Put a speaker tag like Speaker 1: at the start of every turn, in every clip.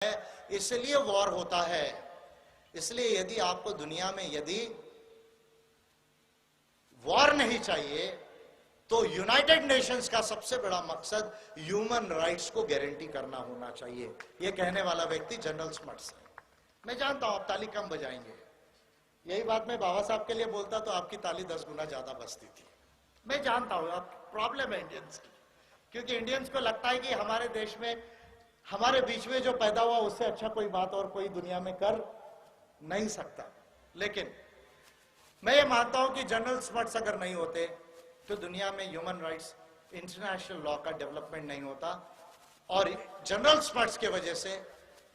Speaker 1: है, इसलिए वॉर होता है। इसलिए यदि आपको दुनिया में यदि वॉर नहीं चाहिए तो यूनाइटेड नेशंस का सबसे बड़ा मकसद ह्यूमन राइट्स को गारंटी करना होना चाहिए। यह कहने वाला व्यक्ति जनरल स्मट्स है। मैं जानता हूं आप ताली कम बजाएंगे, यही बात मैं बाबा साहब के लिए बोलता तो आपकी ताली 10 गुना ज्यादा बजती थी। मैं जानता हूं आप प्रॉब्लम है इंडियंस की, क्योंकि इंडियंस को लगता है कि हमारे देश में हमारे बीच में जो पैदा हुआ उससे अच्छा कोई बात और कोई दुनिया में कर नहीं सकता। लेकिन मैं ये मानता हूं कि जनरल स्मट्स अगर नहीं होते तो दुनिया में ह्यूमन राइट्स इंटरनेशनल लॉ का डेवलपमेंट नहीं होता। और जनरल स्मट्स के वजह से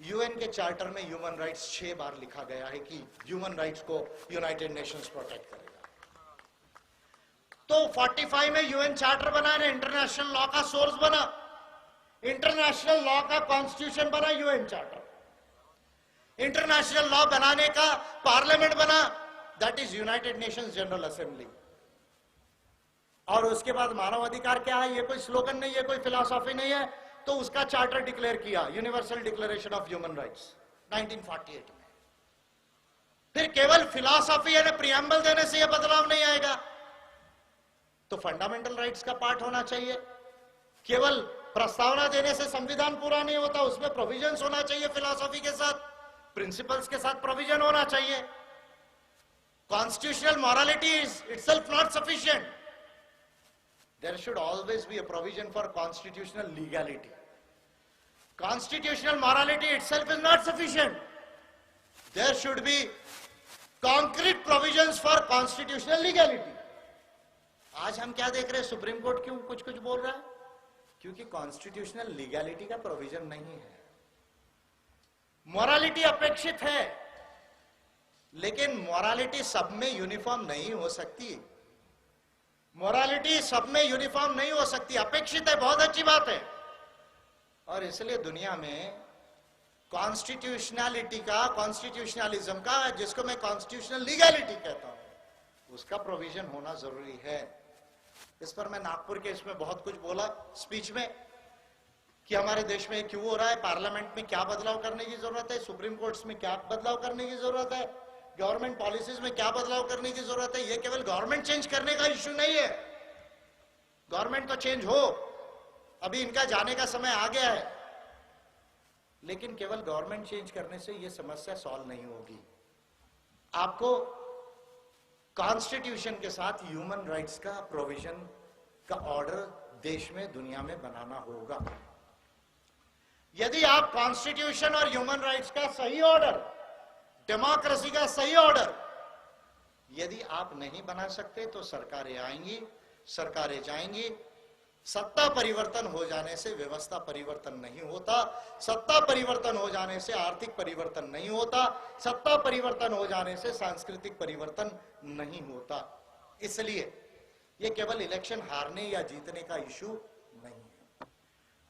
Speaker 1: यूएन के चार्टर में ह्यूमन राइट्स 6 बार लिखा गया है कि ह्यूमन राइट्स को यूनाइटेड नेशंस प्रोटेक्ट करेगा। तो 45 में यूएन चार्टर बना, इंटरनेशनल लॉ का सोर्स बना, इंटरनेशनल लॉ का कॉन्स्टिट्यूशन बना यूएन चार्टर। इंटरनेशनल लॉ बनाने का पार्लियामेंट बना, that is United Nations general assembly. और उसके बाद मानव अधिकार क्या है, ये कोई स्लोगन नहीं है, कोई फिलॉसफी नहीं है, तो उसका चार्टर डिक्लेयर किया, universal declaration of human rights 1948 में। फिर केवल फिलॉसफी या प्रियम्बल देने से यह बदलाव नहीं आएगा, तो फंडामेंटल राइट्स का पार्ट होना चाहिए। केवल प्रस्तावना देने से संविधान पूरा नहीं होता, उसमें प्रोविजंस होना चाहिए, फिलॉसफी के साथ, प्रिंसिपल्स के साथ प्रोविजन होना चाहिए। Constitutional morality is itself not sufficient, there should always be a provision for constitutional legality. Constitutional morality itself is not sufficient. There should be concrete provisions for constitutional legality. आज हम क्या देख रहे हैं, सुप्रीम कोर्ट क्यों कुछ कुछ बोल रहा है? क्योंकि कॉन्स्टिट्यूशनल लीगैलिटी का प्रोविजन नहीं है। मोरालिटी अपेक्षित है, लेकिन मोरालिटी सब में यूनिफॉर्म नहीं हो सकती। मोरालिटी सब में यूनिफॉर्म नहीं हो सकती, अपेक्षित है, बहुत अच्छी बात है। और इसलिए दुनिया में कॉन्स्टिट्यूशनलिटी का, कॉन्स्टिट्यूशनलिज्म का, जिसको मैं कॉन्स्टिट्यूशनल लीगैलिटी कहता हूं, उसका प्रोविजन होना जरूरी है। इस पर मैं नागपुर के इसमें बहुत कुछ बोला स्पीच में कि हमारे देश में क्यों हो रहा है, पार्लियामेंट में क्या बदलाव करने की जरूरत है, सुप्रीम कोर्ट्स में क्या बदलाव करने की जरूरत है, गवर्नमेंट पॉलिसीज में क्या बदलाव करने की जरूरत है। यह केवल गवर्नमेंट चेंज करने का इश्यू नहीं है, गवर्नमेंट तो चेंज हो, अभी इनका जाने का समय आ गया है, लेकिन केवल गवर्नमेंट चेंज करने से यह समस्या सॉल्व नहीं होगी। आपको कॉन्स्टिट्यूशन के साथ ह्यूमन राइट्स का प्रोविजन का ऑर्डर देश में, दुनिया में बनाना होगा। यदि आप कॉन्स्टिट्यूशन और ह्यूमन राइट्स का सही ऑर्डर, डेमोक्रेसी का सही ऑर्डर यदि आप नहीं बना सकते तो सरकारें आएंगी, सरकारें जाएंगी। सत्ता परिवर्तन हो जाने से व्यवस्था परिवर्तन नहीं होता, सत्ता परिवर्तन हो जाने से आर्थिक परिवर्तन नहीं होता, सत्ता परिवर्तन हो जाने से सांस्कृतिक परिवर्तन नहीं होता। इसलिए यह केवल इलेक्शन हारने या जीतने का इशू नहीं है।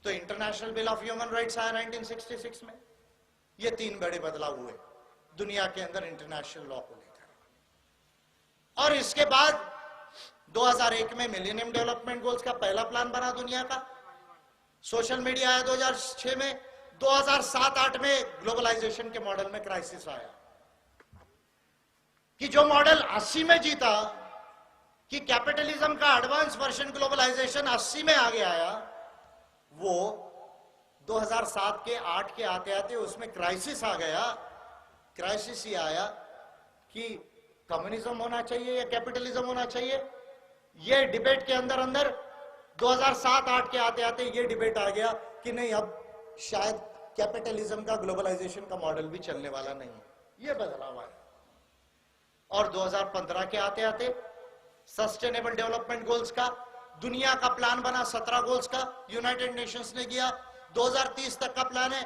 Speaker 1: तो international bill of human rights आया 1966 में। ये 3 बड़े बदलाव हुए दुनिया के अंदर इंटरनेशनल लॉ को लेकर। और इसके बाद 2001 में मिलेनियम डेवलपमेंट गोल्स का पहला प्लान बना दुनिया का। सोशल मीडिया आया 2006 में। 2007-8 में ग्लोबलाइजेशन के मॉडल में क्राइसिस आया कि जो मॉडल 80 में जीता, कि कैपिटलिज्म का एडवांस वर्जन ग्लोबलाइजेशन 80 में आगे आया, वो 2007 के 8 के आते आते उसमें क्राइसिस आ गया। क्राइसिस ये आया कि कम्युनिज्म होना चाहिए या कैपिटलिज्म होना चाहिए। ये डिबेट के अंदर अंदर 2007-8 के आते आते ये डिबेट आ गया कि नहीं, अब शायद कैपिटलिज्म का, ग्लोबलाइजेशन का मॉडल भी चलने वाला नहीं है। ये बदलाव आया। और 2015 के आते आते सस्टेनेबल डेवलपमेंट गोल्स का दुनिया का प्लान बना, 17 गोल्स का यूनाइटेड नेशंस ने किया। 2030 तक का प्लान है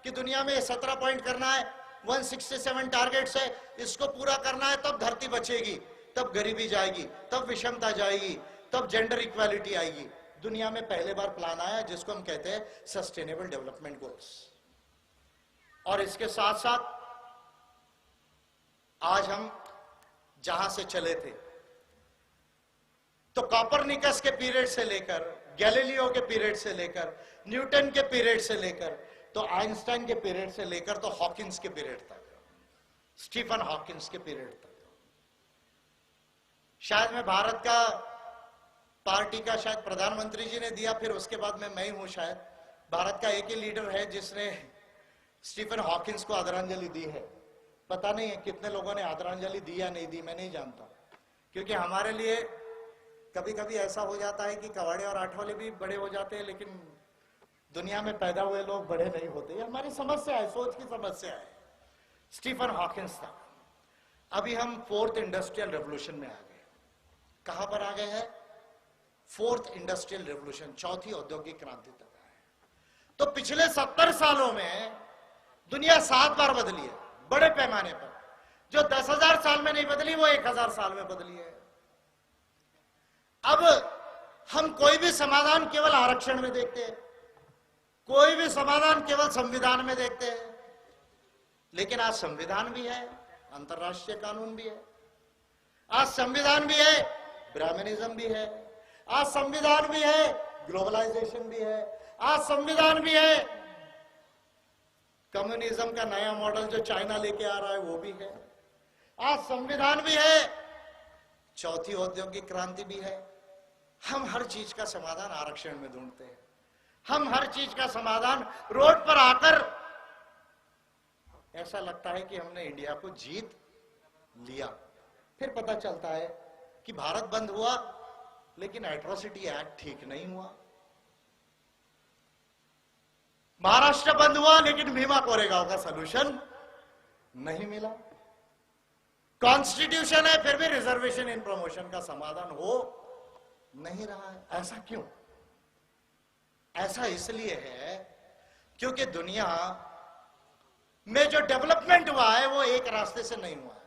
Speaker 1: कि दुनिया में 17 पॉइंट करना है, 167 टारगेट्स है, इसको पूरा करना है, तब धरती बचेगी, तब गरीबी जाएगी, तब विषमता जाएगी, तब जेंडर इक्वालिटी आएगी। दुनिया में पहले बार प्लान आया जिसको हम कहते हैं सस्टेनेबल डेवलपमेंट गोल्स। और इसके साथ साथ आज हम जहां से चले थे, तो कॉपरनिकस के पीरियड से लेकर, गैलीलियो के पीरियड से लेकर, न्यूटन के पीरियड से लेकर तो आइंस्टाइन के पीरियड से लेकर तो हॉकिंस के पीरियड तक, स्टीफन हॉकिंस के पीरियड तक। शायद मैं भारत का पार्टी का शायद प्रधानमंत्री जी ने दिया, फिर उसके बाद में मैं ही हूं शायद भारत का एक ही लीडर है जिसने स्टीफन हॉकिंस को आदरांजलि दी है। पता नहीं है कितने लोगों ने आदरांजलि दी या नहीं दी, मैं नहीं जानता, क्योंकि हमारे लिए कभी कभी ऐसा हो जाता है कि कवाड़े और आठवाले भी बड़े हो जाते हैं, लेकिन दुनिया में पैदा हुए लोग बड़े नहीं होते। ये हमारी समस्या है, सोच की समस्या है। स्टीफन हॉकिंस था। अभी हम फोर्थ इंडस्ट्रियल रेवोल्यूशन में आ गए। कहां पर आ गए हैं? फोर्थ इंडस्ट्रियल रेवोल्यूशन, चौथी औद्योगिक क्रांति तक आए। तो पिछले 70 सालों में दुनिया 7 बार बदली है, बड़े पैमाने पर। जो 10,000 साल में नहीं बदली, वो 1,000 साल में बदली है। अब हम कोई भी समाधान केवल आरक्षण में देखते हैं, कोई भी समाधान केवल संविधान में देखते हैं, लेकिन आज संविधान भी है, अंतरराष्ट्रीय कानून भी है, आज संविधान भी है, ब्राह्मणिज्म भी है, आज संविधान भी है, ग्लोबलाइजेशन भी है, आज संविधान भी है, कम्युनिज्म का नया मॉडल जो चाइना लेके आ रहा है वो भी है, आज संविधान भी है, चौथी औद्योगिक क्रांति भी है। हम हर चीज का समाधान आरक्षण में ढूंढते हैं, हम हर चीज का समाधान रोड पर आकर ऐसा लगता है कि हमने इंडिया को जीत लिया। फिर पता चलता है कि भारत बंद हुआ, लेकिन एट्रोसिटी एक्ट ठीक नहीं हुआ। महाराष्ट्र बंद हुआ, लेकिन भीमा कोरेगांव का सलूशन नहीं मिला। कॉन्स्टिट्यूशन है, फिर भी रिजर्वेशन इन प्रमोशन का समाधान हो नहीं रहा है। ऐसा क्यों? ऐसा इसलिए है क्योंकि दुनिया में जो डेवलपमेंट हुआ है वो एक रास्ते से नहीं हुआ है।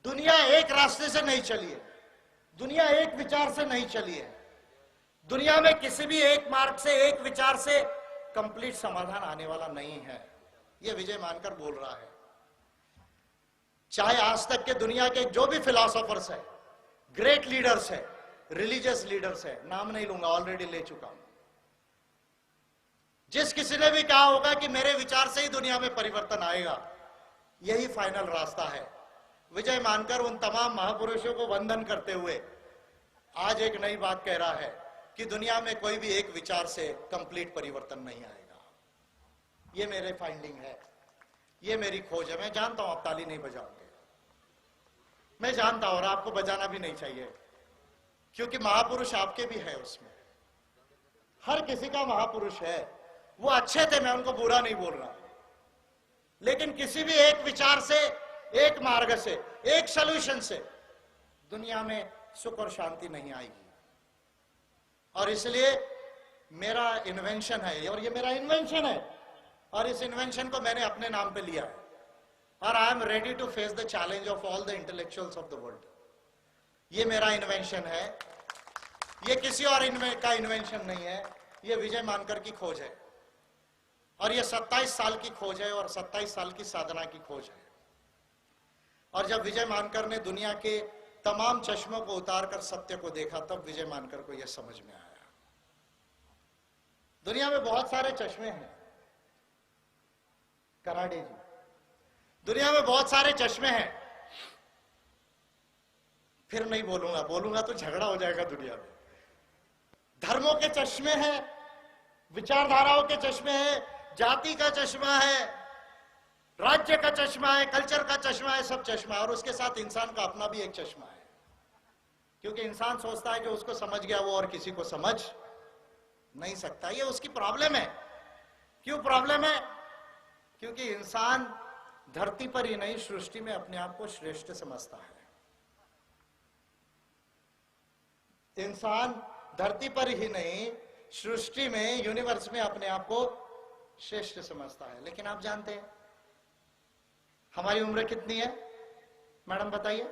Speaker 1: दुनिया एक रास्ते से नहीं चली है, दुनिया एक विचार से नहीं चली है। दुनिया में किसी भी एक मार्ग से, एक विचार से कंप्लीट समाधान आने वाला नहीं है। यह विजय मानकर बोल रहा है। चाहे आज तक के दुनिया के जो भी फिलोसोफर्स है, ग्रेट लीडर्स है, रिलीजियस लीडर्स है, नाम नहीं लूंगा, ऑलरेडी ले चुका हूं, जिस किसी ने भी कहा होगा कि मेरे विचार से ही दुनिया में परिवर्तन आएगा, यही फाइनल रास्ता है। विजय मानकर उन तमाम महापुरुषों को वंदन करते हुए आज एक नई बात कह रहा है कि दुनिया में कोई भी एक विचार से कंप्लीट परिवर्तन नहीं आएगा। ये मेरे फाइंडिंग है, ये मेरी खोज है। मैं जानता हूं आप ताली नहीं बजाओगे, मैं जानता हूं, और आपको बजाना भी नहीं चाहिए, क्योंकि महापुरुष आपके भी है उसमें, हर किसी का महापुरुष है। वो अच्छे थे, मैं उनको बुरा नहीं बोल रहा, लेकिन किसी भी एक विचार से, एक मार्ग से, एक सॉल्यूशन से दुनिया में सुख और शांति नहीं आएगी। और इसलिए मेरा इन्वेंशन है, और ये मेरा इन्वेंशन है, और इस इन्वेंशन को मैंने अपने नाम पे लिया है, और I am ready to face the challenge of all the intellectuals of the world. ये मेरा इन्वेंशन है, ये किसी और का इन्वेंशन नहीं है, ये विजय मानकर की खोज है, और ये 27 साल की खोज है, और 27 साल की साधना की खोज है। और जब विजय मानकर ने दुनिया के तमाम चश्मों को उतारकर सत्य को देखा, तब विजय मानकर को यह समझ में आया। दुनिया में बहुत सारे चश्मे हैं, कराडे जी, दुनिया में बहुत सारे चश्मे हैं। फिर नहीं बोलूंगा, बोलूंगा तो झगड़ा हो जाएगा दुनिया में। धर्मों के चश्मे हैं, विचारधाराओं के चश्मे हैं, जाति का चश्मा है, राज्य का चश्मा है, कल्चर का चश्मा है, सब चश्मा है। और उसके साथ इंसान का अपना भी एक चश्मा है, क्योंकि इंसान सोचता है कि उसको समझ गया, वो और किसी को समझ नहीं सकता। ये उसकी प्रॉब्लम है। क्यों प्रॉब्लम है? क्योंकि इंसान धरती पर ही नहीं, सृष्टि में अपने आप को श्रेष्ठ समझता है। इंसान धरती पर ही नहीं, सृष्टि में, यूनिवर्स में अपने आप को श्रेष्ठ समझता है। लेकिन आप जानते हैं हमारी उम्र कितनी है? मैडम बताइए,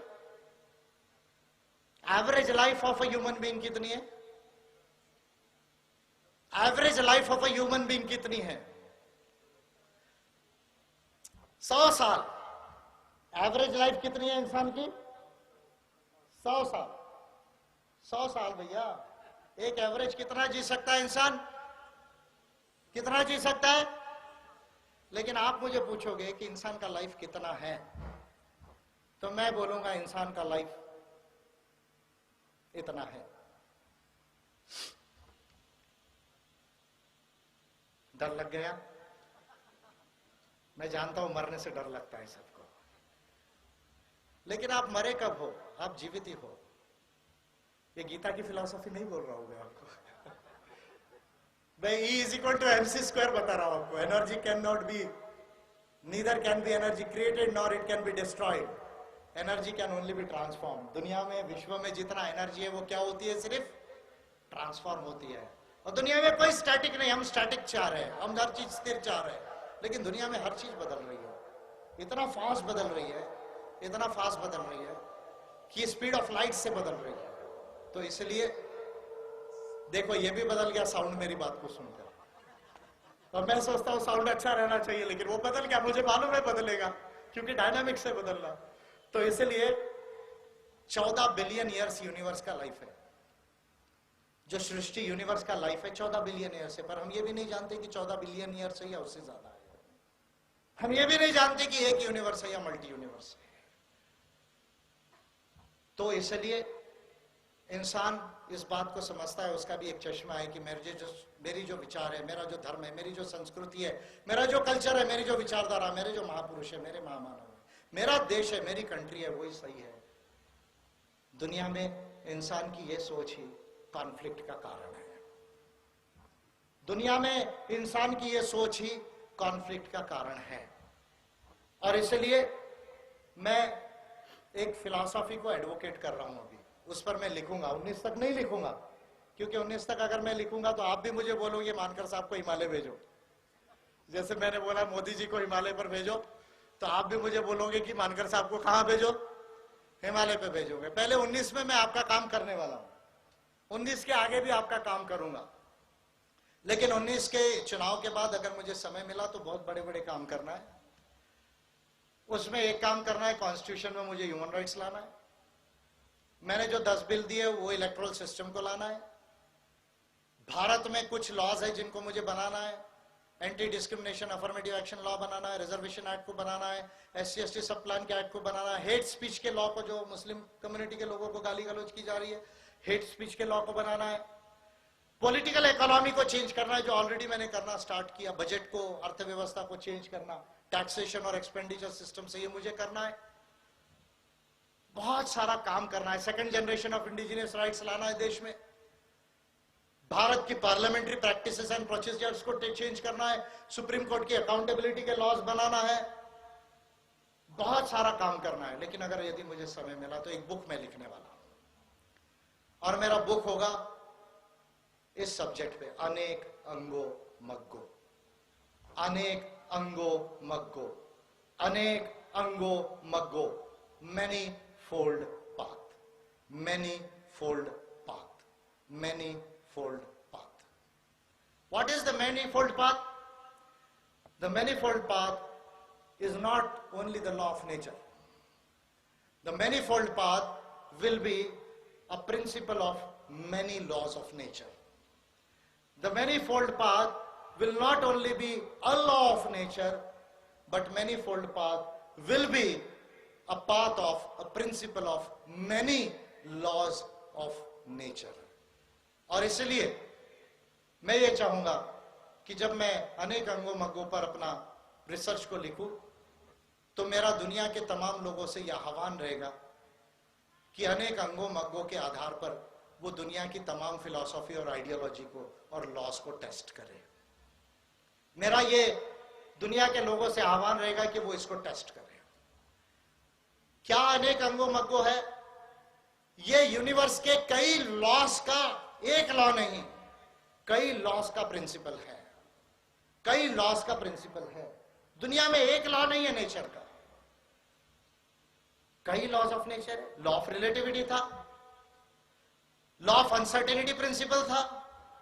Speaker 1: average life of a human being कितनी है? Average life of a human being कितनी है? 100 साल। एवरेज लाइफ कितनी है इंसान की? 100 साल। 100 साल भैया, एक एवरेज कितना जी सकता है इंसान? कितना जी सकता है? लेकिन आप मुझे पूछोगे कि इंसान का लाइफ कितना है, तो मैं बोलूंगा इंसान का लाइफ इतना है। डर लग गया? मैं जानता हूं मरने से डर लगता है सबको, लेकिन आप मरे कब हो? आप जीवित ही हो। ये गीता की फिलॉसफी नहीं बोल रहा हूं मैं आपको। मैं E is equal to MC square बता रहा हूं आपको। Energy can not be, neither can be energy created nor it can be destroyed. Energy can only be transform. दुनिया में, विश्व में जितना एनर्जी है वो क्या होती है? सिर्फ ट्रांसफॉर्म होती है। और दुनिया में कोई स्टैटिक नहीं। हम स्टैटिक चाह रहे हैं, हम हर चीज स्थिर चाह रहे हैं, लेकिन दुनिया में हर चीज बदल रही है। इतना फास्ट बदल रही है, इतना फास्ट बदल रही है कि स्पीड ऑफ लाइट से बदल रही है। तो इसलिए देखो, ये भी बदल गया साउंड मेरी बात को सुनकर। और मैं सोचता हूं साउंड अच्छा रहना चाहिए, लेकिन वो बदल गया। मुझे मालूम है बदलेगा, क्योंकि डायनामिक से बदल रहा। तो इसलिए 14 बिलियन ईयर्स यूनिवर्स का लाइफ है। जो सृष्टि यूनिवर्स का लाइफ है 14 बिलियन ईयर्स है। पर हम ये भी नहीं जानते कि 14 बिलियन ईयर्स है या उससे ज्यादा है। हम ये भी नहीं जानते कि एक यूनिवर्स है या मल्टी यूनिवर्स है। तो इसलिए इंसान इस बात को समझता है, उसका भी एक चश्मा है कि मेरी जो विचार है, मेरा जो धर्म है, मेरी जो संस्कृति है, मेरा जो कल्चर है, मेरी जो विचारधारा, मेरे जो महापुरुष है, मेरे महामानव है, मेरा देश है, मेरी कंट्री है, वही सही है। दुनिया में इंसान की यह सोच ही कॉन्फ्लिक्ट का कारण है। दुनिया में इंसान की यह सोच ही कॉन्फ्लिक्ट का कारण है। और इसलिए मैं एक फिलॉसफी को एडवोकेट कर रहा हूं अभी, उस पर मैं लिखूंगा। 19 तक नहीं लिखूंगा, क्योंकि 19 तक अगर मैं लिखूंगा तो आप भी मुझे बोलोगे मानकर साहब को हिमालय भेजो। जैसे मैंने बोला मोदी जी को हिमालय पर भेजो, तो आप भी मुझे बोलोगे कि मानकर साहब को कहां भेजो? हिमालय पे भेजोगे। पहले 19 में मैं आपका काम करने वाला हूं, 19 के आगे भी आपका काम करूंगा। लेकिन 19 के चुनाव के बाद अगर मुझे समय मिला तो बहुत बड़े बड़े काम करना है। उसमें एक काम करना है, कॉन्स्टिट्यूशन में मुझे ह्यूमन राइट्स लाना है। मैंने जो 10 बिल दिए वो इलेक्टोरल सिस्टम को लाना है। भारत में कुछ लॉज है जिनको मुझे बनाना है। Anti discrimination affirmative action law बनाना है, रिजर्वेशन एक्ट को बनाना है, SC/ST सब प्लान के एक्ट को बनाना है, हेट स्पीच के लॉ को, जो मुस्लिम कम्युनिटी के लोगों को गाली गलौज की जा रही है, हेट स्पीच के लॉ को बनाना है। पॉलिटिकल इकोनॉमी को चेंज करना है, जो ऑलरेडी मैंने करना स्टार्ट किया। बजट को, अर्थव्यवस्था को चेंज करना, टैक्सेशन और एक्सपेंडिचर सिस्टम से, ये मुझे करना है। बहुत सारा काम करना है। Second generation of indigenous rights लाना है देश में। भारत की पार्लियामेंट्री प्रैक्टिसेस एंड प्रोसीजर्स को चेंज करना है। सुप्रीम कोर्ट की अकाउंटेबिलिटी के लॉज बनाना है। बहुत सारा काम करना है। लेकिन अगर यदि मुझे समय मिला तो एक बुक मैं लिखने वाला हूं, और मेरा बुक होगा इस सब्जेक्ट पे, अनेक अंगो मग्गो। अनेक अंगो मग्गो, अनेक अंगो मग्गो, many fold path, many fold path, many fold path. What is the manifold path? The manifold path is not only the law of nature. The manifold path will be a principle of many laws of nature. The manifold path will not only be a law of nature, but manifold path will be a path of a principle of many laws of nature. और इसलिए मैं ये चाहूंगा कि जब मैं अनेक अंगों मग्गों पर अपना रिसर्च को लिखूं, तो मेरा दुनिया के तमाम लोगों से यह आह्वान रहेगा कि अनेक अंगों मग्गों के आधार पर वो दुनिया की तमाम फिलॉसफी और आइडियोलॉजी को और लॉस को टेस्ट करे। मेरा ये दुनिया के लोगों से आह्वान रहेगा कि वो इसको टेस्ट करें। क्या अनेक अंगों मग्गों है? ये यूनिवर्स के कई लॉस का एक लॉ नहीं, कई लॉस का प्रिंसिपल है। कई लॉस का प्रिंसिपल है। दुनिया में एक लॉ नहीं है नेचर का, कई लॉज ऑफ नेचर है। लॉ ऑफ रिलेटिविटी था, लॉ ऑफ अनसर्टेनिटी प्रिंसिपल था,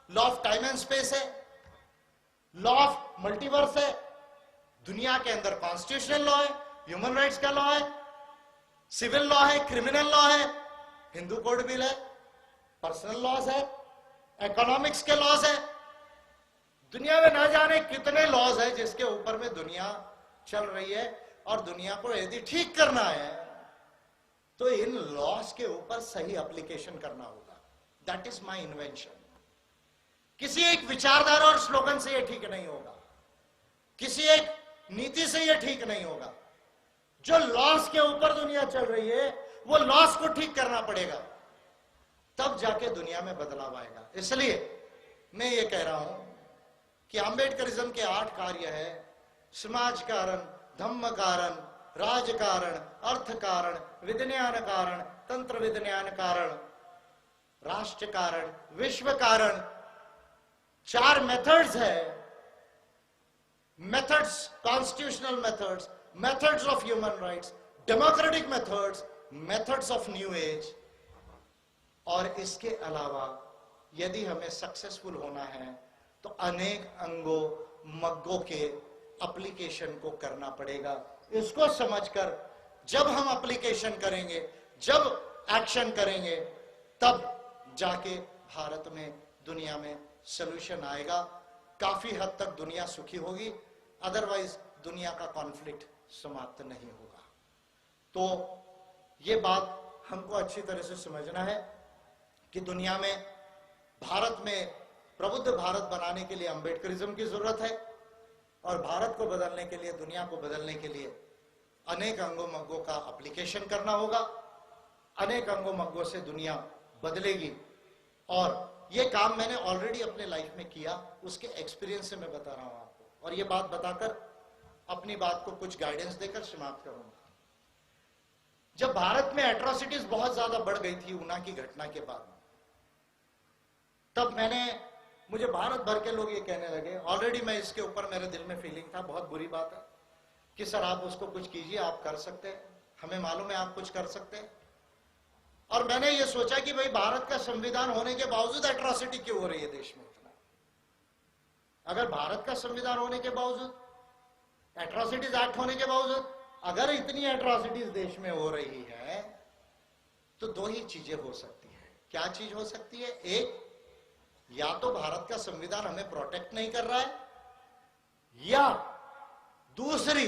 Speaker 1: law of time and space है, लॉ ऑफ मल्टीवर्स है। दुनिया के अंदर कॉन्स्टिट्यूशनल लॉ है, ह्यूमन राइट्स का लॉ है, सिविल लॉ है, क्रिमिनल लॉ है, हिंदू कोड बिल है, पर्सनल लॉज है, इकोनॉमिक्स के लॉज है। दुनिया में ना जाने कितने लॉज है जिसके ऊपर में दुनिया चल रही है, और दुनिया को यदि ठीक करना है तो इन लॉज के ऊपर सही एप्लीकेशन करना होगा। That is my invention. किसी एक विचारधारा और स्लोगन से यह ठीक नहीं होगा, किसी एक नीति से यह ठीक नहीं होगा। जो लॉस के ऊपर दुनिया चल रही है वो लॉस को ठीक करना पड़ेगा, तब जाके दुनिया में बदलाव आएगा। इसलिए मैं ये कह रहा हूं कि अंबेडकरिज्म के 8 कार्य है: समाज कारण, धम्म कारण, राजकारण, अर्थ कारण, विज्ञान कारण, तंत्र विज्ञान कारण, राष्ट्र कारण, विश्व कारण। 4 मेथड्स है, methods, constitutional methods, methods of human rights, democratic methods, methods of new age. और इसके अलावा यदि हमें सक्सेसफुल होना है तो अनेक अंगों मग्गों के एप्लीकेशन को करना पड़ेगा। इसको समझकर जब हम एप्लीकेशन करेंगे, जब एक्शन करेंगे, तब जाके भारत में, दुनिया में सॉल्यूशन आएगा। काफी हद तक दुनिया सुखी होगी, अदरवाइज दुनिया का कॉन्फ्लिक्ट समाप्त नहीं होगा। तो ये बात हमको अच्छी तरह से समझना है कि दुनिया में, भारत में प्रबुद्ध भारत बनाने के लिए अंबेडकरिज्म की जरूरत है, और भारत को बदलने के लिए, दुनिया को बदलने के लिए अनेक अंगों मग्गों का एप्लीकेशन करना होगा। अनेक अंगों मग्गों से दुनिया बदलेगी, और ये काम मैंने ऑलरेडी अपने लाइफ में किया, उसके एक्सपीरियंस से मैं बता रहा हूं आपको, और ये बात बताकर अपनी बात को कुछ गाइडेंस देकर समाप्त करूंगा। जब भारत में एट्रोसिटीज बहुत ज्यादा बढ़ गई थी ऊना की घटना के बाद, तब मुझे भारत भर के लोग ये कहने लगे, ऑलरेडी मैं इसके ऊपर, मेरे दिल में फीलिंग था, बहुत बुरी बात है कि सर आप उसको कुछ कीजिए, आप कर सकते हैं, हमें मालूम है आप कुछ कर सकते हैं। और मैंने ये सोचा कि भाई भारत का संविधान होने के बावजूद एट्रोसिटी क्यों हो रही है देश में इतना? अगर भारत का संविधान होने के बावजूद, एट्रोसिटीज एक्ट होने के बावजूद अगर इतनी एट्रोसिटीज देश में हो रही है, तो 2 ही चीजें हो सकती है। क्या चीज हो सकती है? एक, या तो भारत का संविधान हमें प्रोटेक्ट नहीं कर रहा है, या दूसरी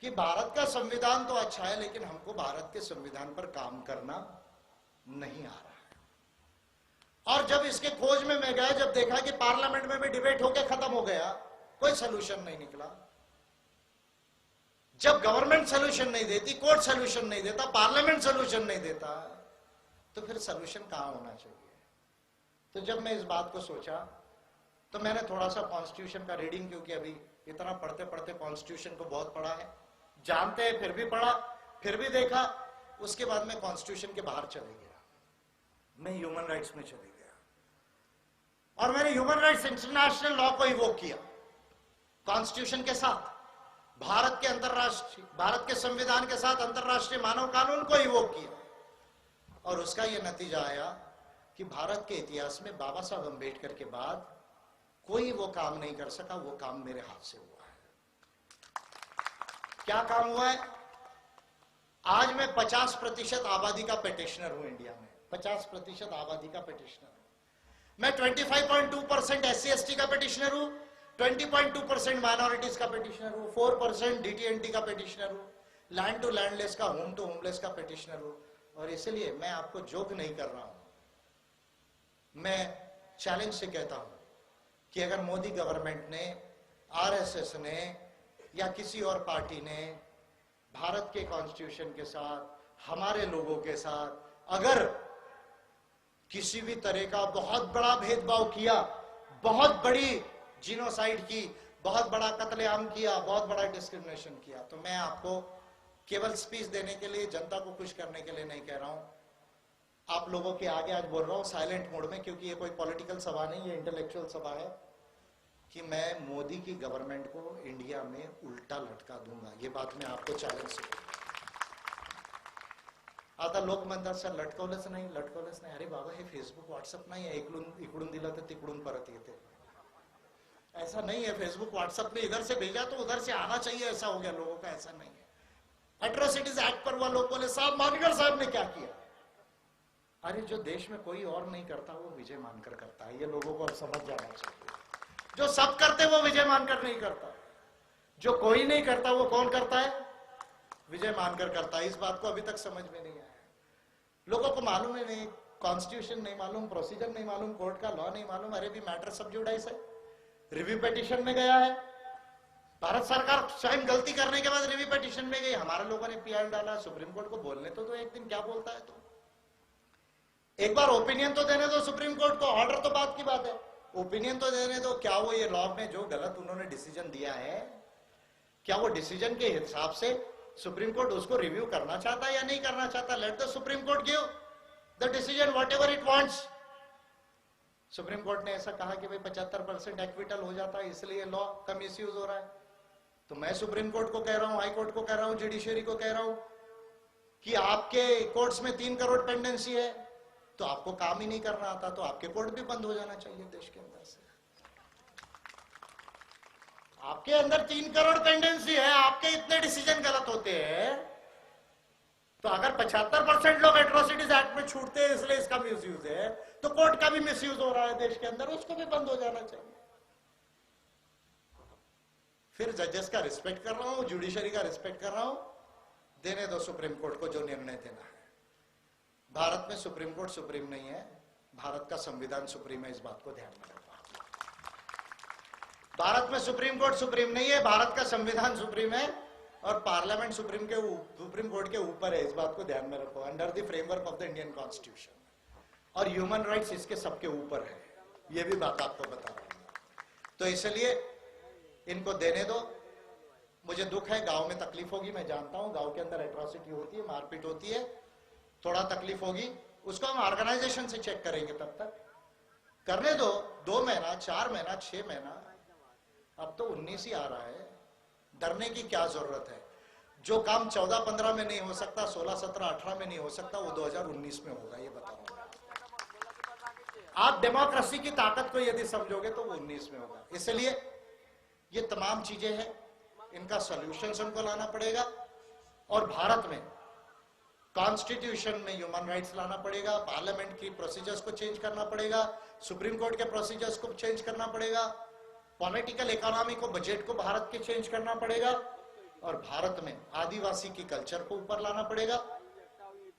Speaker 1: कि भारत का संविधान तो अच्छा है लेकिन हमको भारत के संविधान पर काम करना नहीं आ रहा है। और जब इसके खोज में मैं गया, जब देखा कि पार्लियामेंट में भी डिबेट होकर खत्म हो गया, कोई सोल्यूशन नहीं निकला। जब गवर्नमेंट सोल्यूशन नहीं देती, कोर्ट सोल्यूशन नहीं देता, पार्लियामेंट सोल्यूशन नहीं देता, तो फिर सोल्यूशन कहां होना चाहिए? तो जब मैं इस बात को सोचा तो मैंने थोड़ा सा कॉन्स्टिट्यूशन का रीडिंग, क्योंकि अभी इतना पढ़ते पढ़ते कॉन्स्टिट्यूशन को बहुत पढ़ा है, जानते हैं, फिर भी पढ़ा, फिर भी देखा, उसके बाद मैं कॉन्स्टिट्यूशन के बाहर चले गया, मैं ह्यूमन राइट्स में चले गया, और मैंने ह्यूमन राइट्स इंटरनेशनल लॉ को इवोक किया कॉन्स्टिट्यूशन के साथ, भारत के संविधान के साथ अंतरराष्ट्रीय मानव कानून को इवोक किया। और उसका यह नतीजा आया कि भारत के इतिहास में बाबा साहब अंबेडकर के बाद कोई वो काम नहीं कर सका, वो काम मेरे हाथ से हुआ है। क्या काम हुआ है? आज मैं 50% आबादी का पेटिशनर हूं इंडिया में, 50% आबादी का पेटिशनर हूं मैं। 25.2% SC/ST का पेटिशनर हूं, 20.2% माइनॉरिटीज का पेटिशनर हूं, 4% DT&T का पेटिशनर हूं, लैंड टू लैंडलेस का, होम टू होमलेस का पेटिशनर हूं। और इसलिए मैं आपको जोक नहीं कर रहा हूं, मैं चैलेंज से कहता हूं कि अगर मोदी गवर्नमेंट ने, RSS ने या किसी और पार्टी ने भारत के कॉन्स्टिट्यूशन के साथ, हमारे लोगों के साथ अगर किसी भी तरह का बहुत बड़ा भेदभाव किया, बहुत बड़ी जीनोसाइड की, बहुत बड़ा कत्लेआम किया, बहुत बड़ा डिस्क्रिमिनेशन किया, तो मैं आपको केवल स्पीच देने के लिए, जनता को खुश करने के लिए नहीं कह रहा हूं, आप लोगों के आगे आज बोल रहा हूं साइलेंट मोड में, क्योंकि ये कोई पॉलिटिकल सभा नहीं, ये इंटेलेक्चुअल सभा है, कि मैं मोदी की गवर्नमेंट को इंडिया में उल्टा लटका दूंगा। ये बात मैं आपको चॅलेंज से, आता लोक म्हणतात सर लटकवलंच नाही, अरे बाबा हे फेसबुक व्हाट्सअप नाही है, इकडून दिलं तर तिकडून परत येते, ऐसा नहीं है। फेसबुक व्हाट्सएप में इधर से भेजा तो उधर से आना चाहिए, ऐसा हो गया लोगों का, ऐसा नहीं है। एट्रोसिटीज एक्ट पर वह लोग बोले साहब मानकर साहब ने क्या किया, अरे जो देश में कोई और नहीं करता वो विजय मानकर करता है, ये लोगों को अब समझ जाना चाहिए। जो सब करते वो विजय मानकर नहीं करता, जो कोई नहीं करता वो कौन करता है? विजय मानकर करता है। इस बात को अभी तक समझ में नहीं आया। लोगों को मालूम है नहीं, कॉन्स्टिट्यूशन नहीं मालूम, प्रोसीजर नहीं मालूम, कोर्ट का लॉ नहीं मालूम। अरे भी मैटर सब जुडाइस है, रिव्यू पिटीशन में गया है। भारत सरकार स्वयं गलती करने के बाद रिव्यू पिटीशन में गई, हमारे लोगों ने पीआई डाला। सुप्रीम कोर्ट को बोलने तो एक दिन क्या बोलता है तो एक बार ओपिनियन तो देने दो सुप्रीम कोर्ट को। ऑर्डर तो बात की बात है, ओपिनियन तो देने दो। क्या वो ये लॉ में जो गलत उन्होंने डिसीजन दिया है, क्या वो डिसीजन के हिसाब से सुप्रीम कोर्ट उसको रिव्यू करना चाहता है या नहीं करना चाहता? Let the supreme court give the decision what ever it wants. Supreme court ने ऐसा कहा कि भाई 75% एक्विटल हो जाता है, इसलिए लॉ का मिसयूज हो रहा है। तो मैं सुप्रीम कोर्ट को कह रहा हूं, हाई कोर्ट को कह रहा हूं, जुडिशियरी को कह रहा हूं कि आपके कोर्ट्स में 3 करोड़ पेंडेंसी है, तो आपको काम ही नहीं करना आता, तो आपके कोर्ट भी बंद हो जाना चाहिए देश के अंदर से। आपके अंदर 3 करोड़ पेंडेंसी है, आपके इतने डिसीजन गलत होते हैं, तो अगर 75% लोग एट्रोसिटीज एक्ट में छूटते हैं इसलिए इसका मिसयूज है, तो कोर्ट का भी मिसयूज हो रहा है देश के अंदर, उसको भी बंद हो जाना चाहिए। फिर जजेस का रिस्पेक्ट कर रहा हूं, जुडिशरी का रिस्पेक्ट कर रहा हूं, देने दो सुप्रीम कोर्ट को जो निर्णय देना है। भारत में सुप्रीम कोर्ट सुप्रीम नहीं है, भारत का संविधान सुप्रीम है, इस बात को ध्यान में रखना। भारत में सुप्रीम कोर्ट सुप्रीम नहीं है, भारत का संविधान सुप्रीम है और पार्लियामेंट सुप्रीम कोर्ट के ऊपर है, इस बात को ध्यान में रखो। Under the framework of the Indian constitution, और ह्यूमन राइट्स इसके सबके ऊपर है, यह भी बात आपको बता रहा हूं। तो इसलिए इनको देने दो। मुझे दुख है, गांव में तकलीफ होगी, मैं जानता हूं, गांव के अंदर एट्रोसिटी होती है, मारपीट होती है, थोड़ा तकलीफ होगी, उसको हम ऑर्गेनाइजेशन से चेक करेंगे। तब तक करने दो, 2 महीना, 4 महीना, 6 महीना, अब तो 19 ही आ रहा है, डरने की क्या जरूरत है? जो काम 14-15 में नहीं हो सकता, 16-17-18 में नहीं हो सकता, वो 2019 में होगा, ये बता रहा हूं। आप डेमोक्रेसी की ताकत को यदि समझोगे तो वो 19 में होगा। इसलिए ये तमाम चीजें हैं, इनका सॉल्यूशंस हमको लाना पड़ेगा, और भारत में कॉन्स्टिट्यूशन में ह्यूमन राइट्स लाना पड़ेगा, पार्लियामेंट की प्रोसीजर्स को चेंज करना पड़ेगा, सुप्रीम कोर्ट के प्रोसीजर्स को चेंज करना पड़ेगा, पॉलिटिकल इकोनॉमी को, बजट को भारत के चेंज करना पड़ेगा, और भारत में आदिवासी की कल्चर को ऊपर लाना पड़ेगा,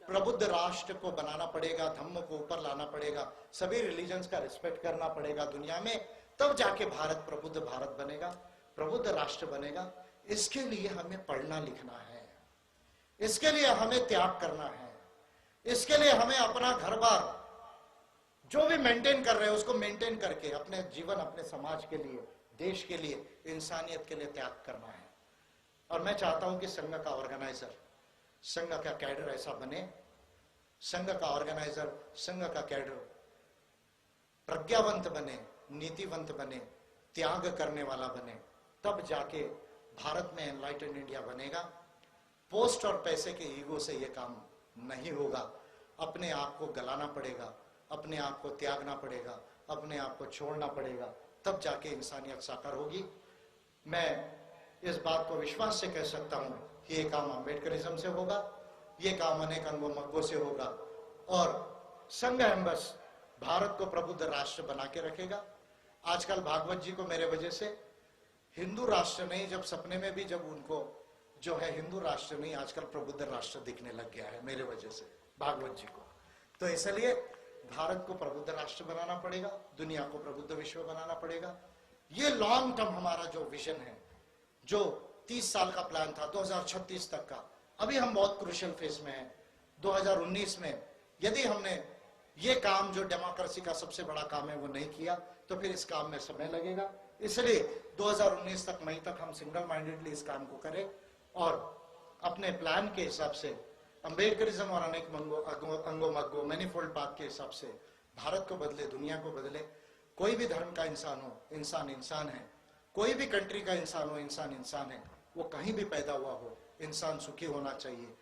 Speaker 1: प्रबुद्ध राष्ट्र को बनाना पड़ेगा, धम्म को ऊपर लाना पड़ेगा, सभी रिलीजन्स का रिस्पेक्ट करना पड़ेगा दुनिया में, तब जाके भारत प्रबुद्ध भारत बनेगा, प्रबुद्ध राष्ट्र बनेगा। इसके लिए हमें पढ़ना लिखना है, इसके लिए हमें त्याग करना है, इसके लिए हमें अपना घर बार जो भी मेंटेन कर रहे हैं उसको मेंटेन करके अपने जीवन, अपने समाज के लिए, देश के लिए, इंसानियत के लिए त्याग करना है। और मैं चाहता हूं कि संघ का ऑर्गेनाइजर, संघ का कैडर ऐसा बने, संघ का ऑर्गेनाइजर, संघ का कैडर प्रज्ञावंत बने, नीतिवंत बने, त्याग करने वाला बने, तब जाके भारत में एनलाइटेंड इंडिया बनेगा। पोस्ट और पैसे के ईगो से यह काम नहीं होगा, अपने आप को गलाना पड़ेगा, अपने आप को त्यागना पड़ेगा, अपने आप को छोड़ना पड़ेगा, तब जाके इंसानियत साकार होगी। मैं इस बात को विश्वास से कह सकता हूं कि ये काम अम्बेडकरिज्म से होगा, ये काम अनेक अंगों मग्गों से होगा, और संघ एम्बस भारत को प्रबुद्ध राष्ट्र बना के रखेगा। आजकल भागवत जी को मेरे वजह से हिंदू राष्ट्र नहीं, जब सपने में भी जब उनको जो है हिंदू राष्ट्र नहीं, आजकल प्रबुद्ध राष्ट्र दिखने लग गया है मेरे वजह से, भागवत जी को। तो इसलिए भारत को प्रबुद्ध राष्ट्र बनाना पड़ेगा, दुनिया को प्रबुद्ध विश्व बनाना पड़ेगा। ये लॉन्ग टर्म हमारा जो विजन है, जो 30 साल का प्लान था 2036 तक का, अभी हम बहुत क्रूशियल फेज में हैं। 2019 में यदि हमने ये काम जो डेमोक्रेसी का सबसे बड़ा काम है वो नहीं किया, तो फिर इस काम में समय लगेगा। इसलिए 2019 तक, मई तक हम सिंगल माइंडेडली इस काम को करें, और अपने प्लान के हिसाब से अम्बेडकरिज्म और अनेक अंगों मग्गों मैनीफोल्ड पाथ के हिसाब से भारत को बदले, दुनिया को बदले। कोई भी धर्म का इंसान हो, इंसान इंसान है, कोई भी कंट्री का इंसान हो, इंसान इंसान है, वो कहीं भी पैदा हुआ हो, इंसान सुखी होना चाहिए।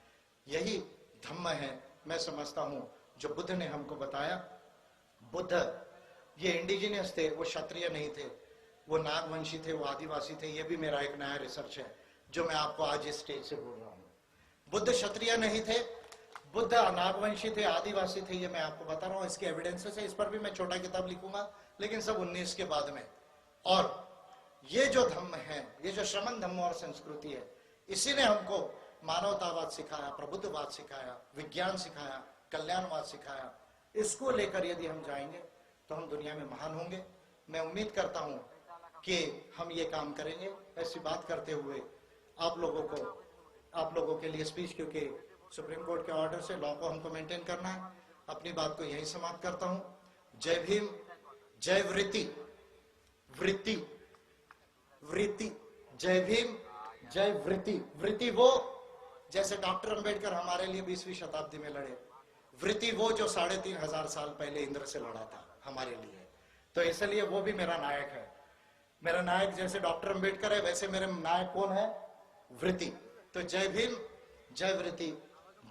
Speaker 1: यही धम्म है, मैं समझता हूं, जो बुद्ध ने हमको बताया। बुद्ध ये इंडिजिनियस थे, वो क्षत्रिय नहीं थे, वो नागवंशी थे, वो आदिवासी थे। ये भी मेरा एक नया रिसर्च है जो मैं आपको आज इस स्टेज से बोल रहा हूं। बुद्ध क्षत्रिय नहीं थे, बुद्ध नागवंशी थे, आदिवासी थे, ये मैं आपको बता रहा हूं। इसके एविडेंसेस है, इस पर भी मैं छोटा किताब लिखूंगा, लेकिन सब 19 के बाद में। और ये जो धम्म है, ये जो श्रमण धम्म और संस्कृति है, इसी ने हमको मानवतावाद सिखाया, प्रबुद्धवाद सिखाया, विज्ञान सिखाया, कल्याणवाद सिखाया। इसको लेकर यदि हम जाएंगे तो हम दुनिया में महान होंगे। मैं उम्मीद करता हूं कि हम ये काम करेंगे। ऐसी बात करते हुए आप लोगों के लिए स्पीच, क्योंकि सुप्रीम कोर्ट के ऑर्डर से लॉ को हमको मेंटेन करना है, अपनी बात को यही समाप्त करता हूं। जय भीम, जय वृत्ति, वृत्ति, वृत्ति, जय भीम, जय वृत्ति। वृत्ति वो, जैसे डॉक्टर अंबेडकर हमारे लिए 20वीं शताब्दी में लड़े, वृत्ति वो जो 3500 साल पहले इंद्र से लड़ा था हमारे लिए। तो इसलिए वो भी मेरा नायक है। मेरा नायक जैसे डॉक्टर अंबेडकर है, वैसे मेरे नायक कौन है? वृत्ति। तो जय भीम, जय वृत्ति,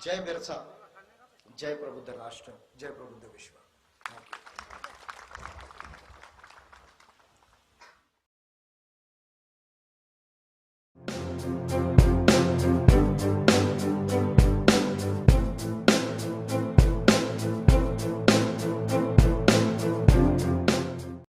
Speaker 1: जय बिरसा, जय प्रबुद्ध राष्ट्र, जय प्रबुद्ध विश्व। Thank you.